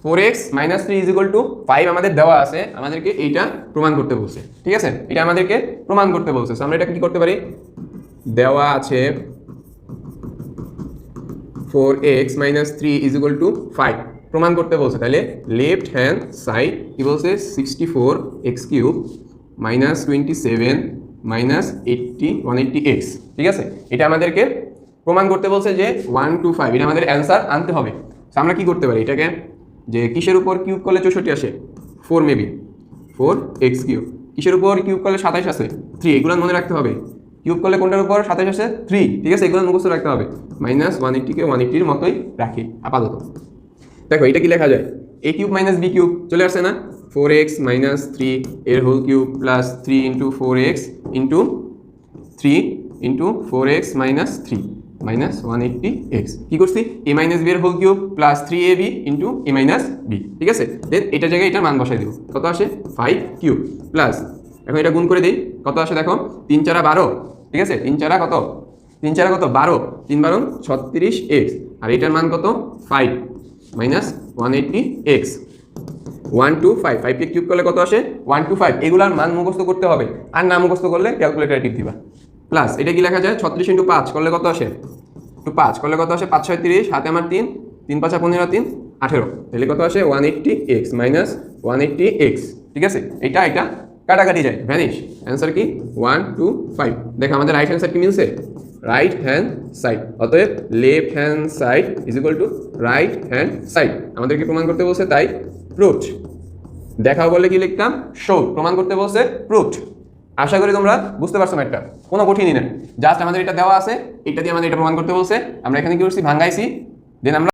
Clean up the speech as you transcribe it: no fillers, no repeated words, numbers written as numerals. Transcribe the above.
4x minus 3 is equal to 5 আমাদের দেওয়া আছে, আমাদেরকে এইটা প্রমাণ করতে বলছে। ঠিক আছে, এটা আমাদেরকে প্রমাণ করতে বলছে। আমরা এটা কি করতে পারি, দেওয়া আছে 4x minus 3 is equal to 5 প্রমাণ করতে বলছে, তাহলে লেফট হ্যান্ড সাইড কি বলছে 64x cube minus 27 minus 180x। ঠিক আছে, এটা আমাদেরকে প্রমাণ করতে বলছে যে 1 2 5, এটা আমাদের অ্যান্সার আনতে হবে। আমরা কি করতে পারি এটাকে, যে কিসের উপর কিউব করলে 64 আসে, 4 মেবি 4x কিউব, কিসের উপর কিউব করলে 27 আসে 3, এগুলো মনে রাখতে হবে। কিউব করলে কোনটার উপর 27 আসে 3, ঠিক আছে, এগুলো মুখস্থ রাখতে হবে। মাইনাস 180 কে 180 মতোই রাখি আপাতত। দেখো এটা কি লেখা যায়, a cube minus b cube চলে আসছে না, 4x মাইনাস 3 এর whole cube plus 3 into 4x into 3 into 4x minus 3 minus 180x। কি করছি, a মাইনাস b এর whole cube plus 3ab into a minus b। ঠিক আছে, দেন এটা জায়গায় এটার মান বসাই দেব, কত আসে 5 কিউব প্লাস, এখন এটা গুণ করে দিই, কত আসে দেখো 3 4 12। ঠিক আছে, 3 4 কত, 3 4 কত 12, 3 12 36x, আর এটার মান কত 5 মাইনাস 180x। 1 2 5, 5 কে কিউব করলে কত আসে 1 2 5, এগুলার মান মুখস্থ করতে হবে, আর না মুখস্থ করলে ক্যালকুলেটরে টিপ দিবা। প্লাস এটা কি লেখা যায় 36 ইন্টু 5 করলে কত আসে, একটু 5 করলে কত আসে 5 6 30, হাতে আমার 3 3 5 15 3 18, তাহলে কত আসে 180x মাইনাস 180x। ঠিক আছে, এটা এটা কাটাকাটি যায়, ভ্যানিশ, অ্যান্সার কি 1 2 5। দেখো আমাদের রাইট হ্যান্ড সাইড কি মিলছে, রাইট হ্যান্ড সাইড, অতএব left hand side is equal to right hand side. আমাদেরকে প্রমাণ করতে বলছে, তাই প্রুভড। দেখাও বলে কি লিখতাম, শো, প্রমাণ করতে বলছে প্রুভড। আশা করি তোমরা বুঝতে পারছো ম্যাটটা, কোনো কঠিনই না, জাস্ট আমাদের এটা দেওয়া আছে, এটা দিয়ে আমাদের এটা প্রমাণ করতে বলছে, আমরা এখানে কি করছি ভাঙাইছি, দেন আমরা